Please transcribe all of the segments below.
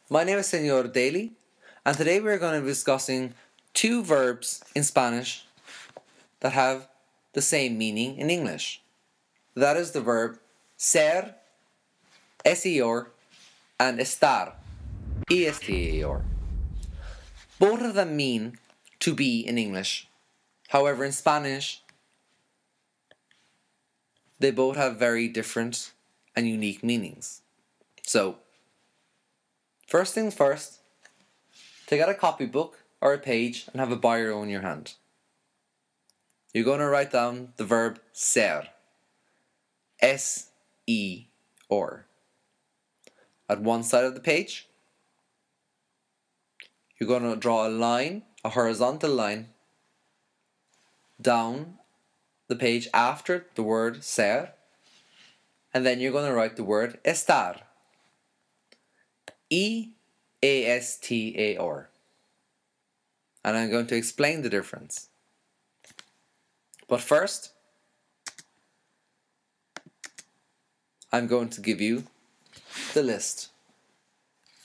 My name is Senor Daly, and today we are going to be discussing two verbs in Spanish that have the same meaning in English. That is the verb ser, ser, and estar, estar. Both of them mean to be in English. However, in Spanish, they both have very different and unique meanings. So, first things first, take out a copybook or a page and have a biro in your hand. You're going to write down the verb ser, S-E-R. At one side of the page, you're going to draw a line, a horizontal line, down the page after the word ser, and then you're going to write the word estar, E-A-S-T-A-R. And I'm going to explain the difference. But first, I'm going to give you the list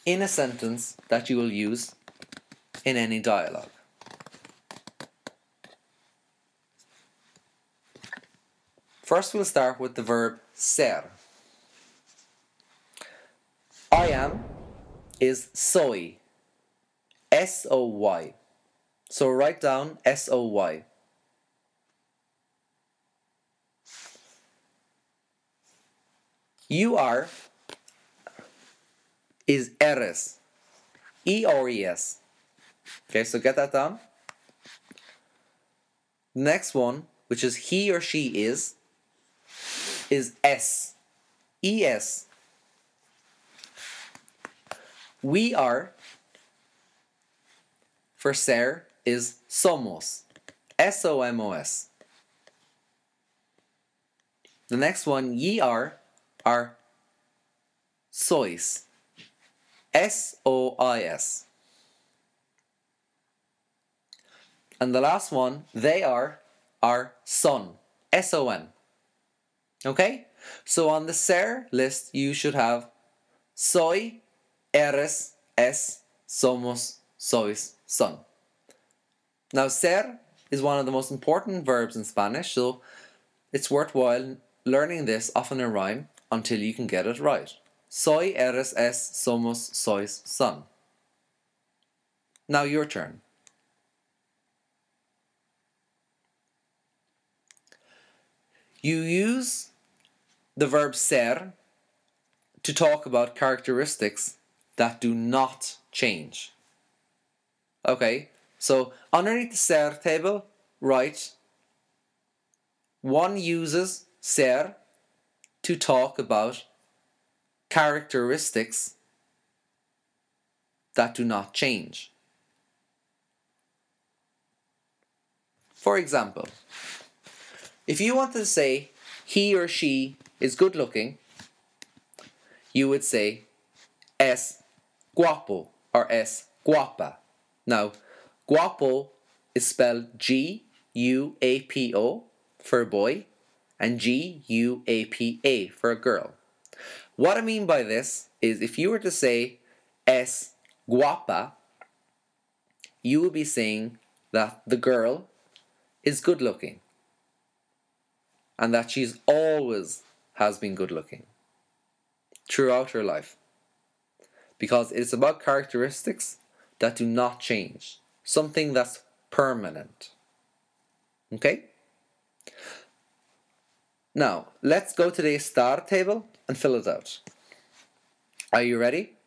in a sentence that you will use in any dialogue. First, we'll start with the verb ser. I am is soy, S-O-Y. So write down S-O-Y. You are is eres, E-R-E-S. Okay, so get that down. Next one, which is he or she is S, E-S. We are, for ser, is somos, S-O-M-O-S. The next one, ye are sois, S-O-I-S. And the last one, they are son, S-O-N. Okay? So on the ser list, you should have soy, eres, es, somos, sois, son. Now, ser is one of the most important verbs in Spanish, so it's worthwhile learning this often in rhyme until you can get it right. Soy, eres, es, somos, sois, son. Now your turn. You use the verb ser to talk about characteristics that do not change. Okay, so underneath the ser table, write one uses ser to talk about characteristics that do not change. For example, if you wanted to say he or she is good looking, you would say es guapo or es guapa. Now, guapo is spelled G-U-A-P-O for a boy and G-U-A-P-A for a girl. What I mean by this is if you were to say es guapa, you would be saying that the girl is good looking and that she's always has been good looking throughout her life, because it's about characteristics that do not change, something that's permanent. Okay? Now, let's go to the estar table and fill it out. Are you ready?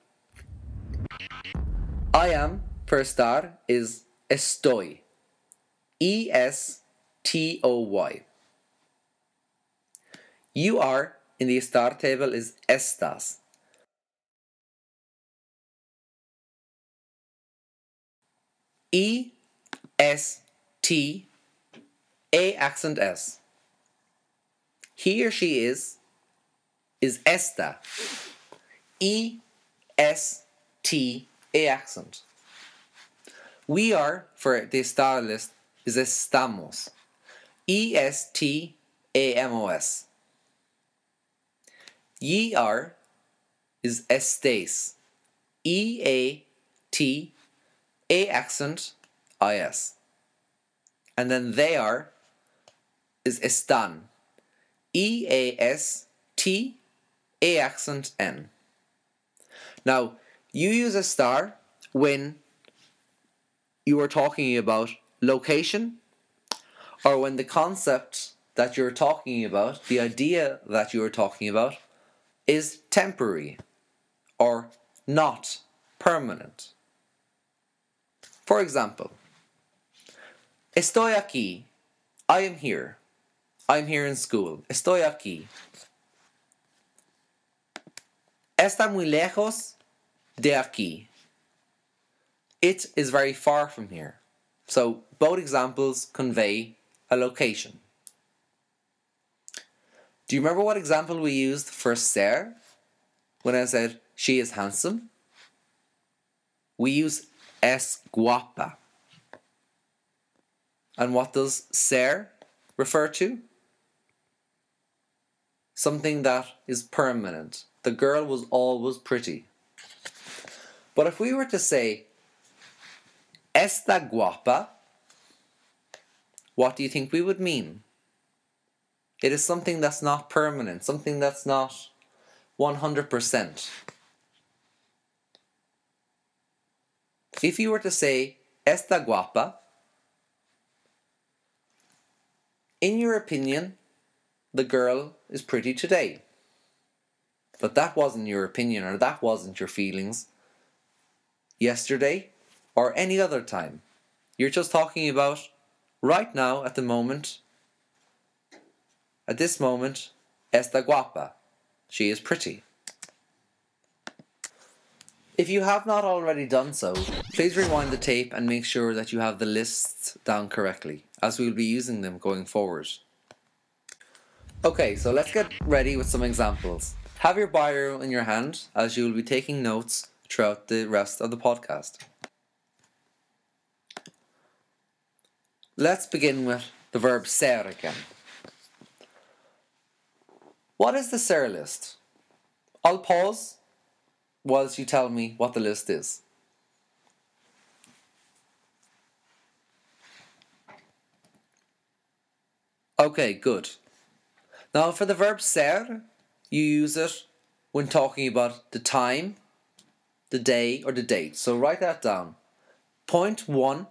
I am, for estar, is estoy, E-S-T-O-Y. You are, in the estar table, is estas, E-S-T-A accent S. He or she is esta, E-S-T-A accent. We are, for the estar list, is estamos, E-S-T-A-M-O-S. Ye are is estés, E-A-T, A accent, I-S. And then they are is están. E-A-S-T, A accent, N. Now, you use estar when you are talking about location, or when the concept that you're talking about, the idea that you are talking about, is temporary or not permanent. For example, estoy aquí. I am here. I'm here in school. Estoy aquí. Está muy lejos de aquí. It is very far from here. So both examples convey a location. Do you remember what example we used for ser? When I said she is handsome? We use es guapa. And what does ser refer to? Something that is permanent. The girl was always pretty. But if we were to say esta guapa, what do you think we would mean? It is something that's not permanent, something that's not 100%. If you were to say esta guapa, in your opinion, the girl is pretty today. But that wasn't your opinion, or that wasn't your feelings yesterday or any other time. You're just talking about right now, at the moment. At this moment, esta guapa. She is pretty. If you have not already done so, please rewind the tape and make sure that you have the lists down correctly, as we will be using them going forward. Okay, so let's get ready with some examples. Have your biro in your hand, as you will be taking notes throughout the rest of the podcast. Let's begin with the verb ser again. What is the ser list? I'll pause whilst you tell me what the list is. Okay, good. Now for the verb ser, you use it when talking about the time, the day, or the date. So write that down. Point 1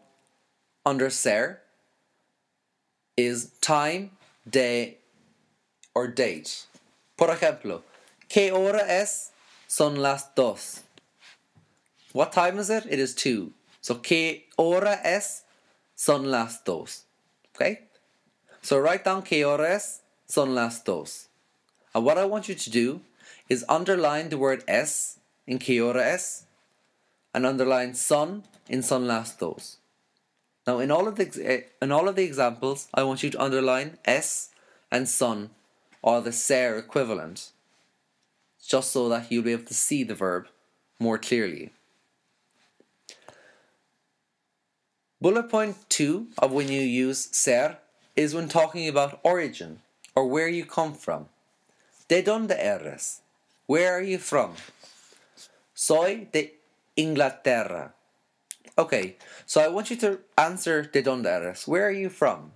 under ser is time, day, or date. Por ejemplo, ¿qué hora es? Son las dos. What time is it? It is 2. So, ¿qué hora es? Son las dos. Okay? So, write down ¿qué hora es? Son las dos. And what I want you to do is underline the word es in ¿qué hora es? And underline son in son las dos. Now, in all of the examples, I want you to underline es and son, or the ser equivalent, just so that you'll be able to see the verb more clearly. Bullet point 2 of when you use ser is when talking about origin, or where you come from. ¿De dónde eres? Where are you from? Soy de Inglaterra. Okay, so I want you to answer ¿de dónde eres? Where are you from?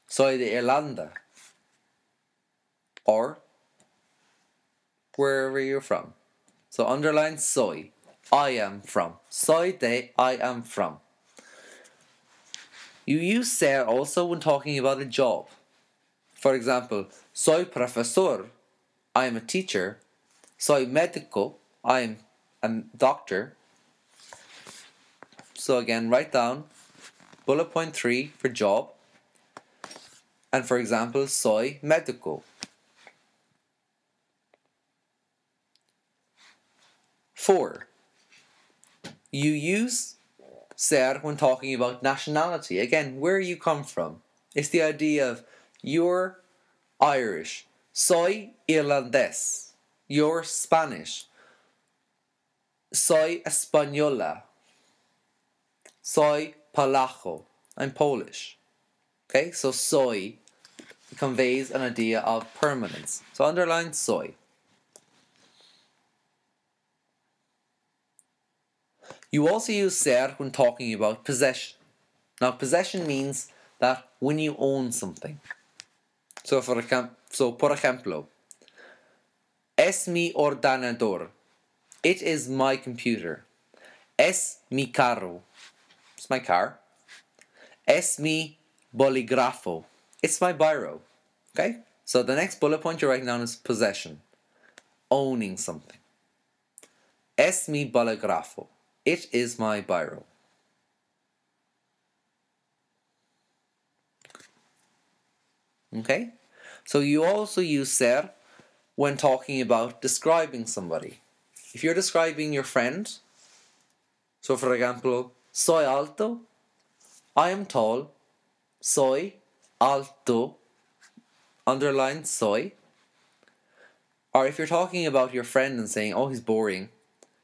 Soy de Irlanda. Or wherever you're from. So underline soy. I am from. Soy de, I am from. You use ser also when talking about a job. For example, soy profesor. I am a teacher. Soy médico. I am a doctor. So again, write down bullet point 3 for job. And for example, soy médico. 4. You use ser when talking about nationality. Again, where you come from. It's the idea of you're Irish. Soy irlandés. You're Spanish. Soy española. Soy polaco. I'm Polish. Okay, so soy conveys an idea of permanence. So underline soy. You also use ser when talking about possession. Now, possession means that when you own something. So, por ejemplo, es mi ordenador. It is my computer. Es mi carro. It's my car. Es mi bolígrafo. It's my biro. Okay? So the next bullet point you're writing down is possession. Owning something. Es mi bolígrafo. It is my biro. Okay? So you also use ser when talking about describing somebody. If you're describing your friend, so for example, soy alto, I am tall, soy alto, underline soy. Or if you're talking about your friend and saying, oh, he's boring,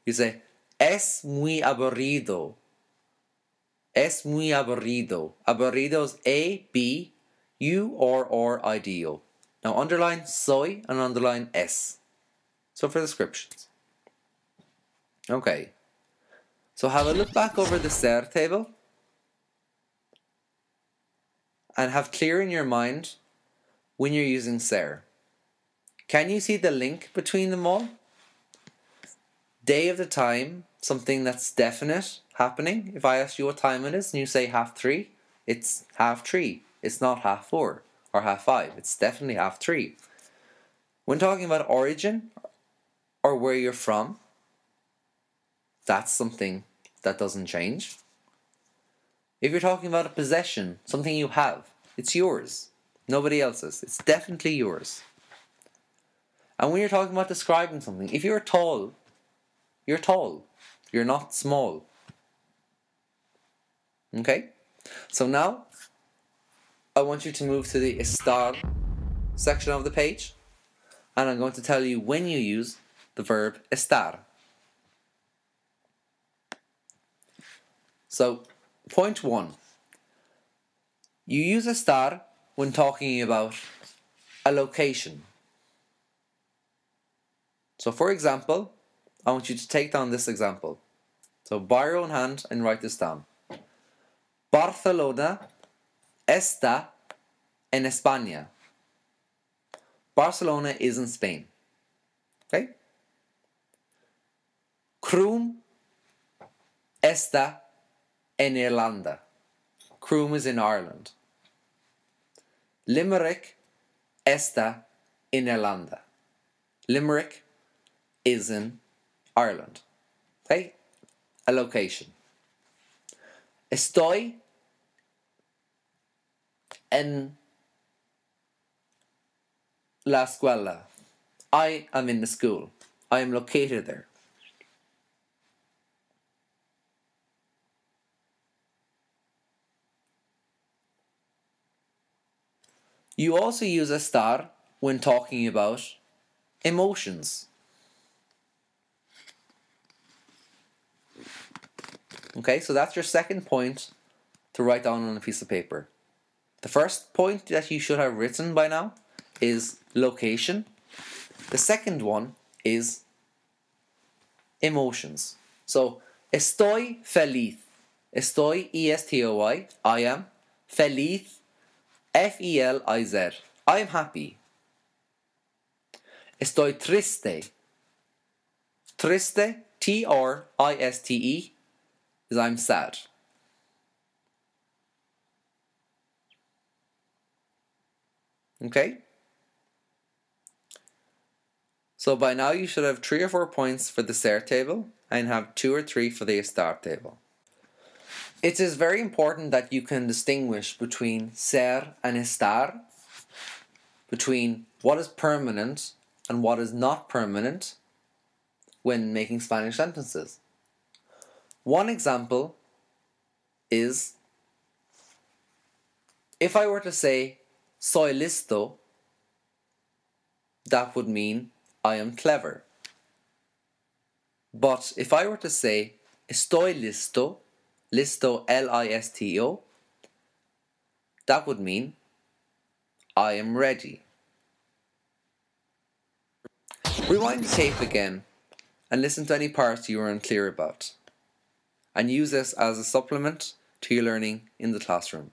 you say, es muy aburrido. Es muy aburrido. Aburrido is A-B-U-R-R-I-D-O. Now underline soy and underline es. So for descriptions. Okay. So have a look back over the ser table and have clear in your mind when you're using ser. Can you see the link between them all? Day of the time, something that's definite happening. If I ask you what time it is and you say 3:30, it's 3:30. It's not 4:30 or 5:30. It's definitely 3:30. When talking about origin or where you're from, that's something that doesn't change. If you're talking about a possession, something you have, it's yours. Nobody else's. It's definitely yours. And when you're talking about describing something, if you're tall, you're tall. You're not small. Okay? So now, I want you to move to the estar section of the page. And I'm going to tell you when you use the verb estar. So, point 1. You use estar when talking about a location. So for example, I want you to take down this example. So biro in hand and write this down. Barcelona está en España. Barcelona is in Spain. Okay? Croom está en Irlanda. Croom is in Ireland. Limerick está en Irlanda. Limerick is in Ireland. Okay? A location. Estoy en la escuela. I am in the school. I am located there. You also use estar when talking about emotions. Okay, so that's your second point to write down on a piece of paper. The first point that you should have written by now is location. The second one is emotions. So, estoy feliz. Estoy, E-S-T-O-Y, I am. Feliz, F-E-L-I-Z. I am happy. Estoy triste. Triste, T-R-I-S-T-E, is I'm sad. Okay? So by now you should have 3 or 4 points for the Cert table and have 2 or 3 for the Estar table. It is very important that you can distinguish between Ser and Estar, between what is permanent and what is not permanent when making Spanish sentences. One example is if I were to say soy listo, that would mean I am clever. But if I were to say estoy listo, listo L-I-S-T-O, that would mean I am ready. Rewind the tape again and listen to any parts you were unclear about. and use this as a supplement to your learning in the classroom.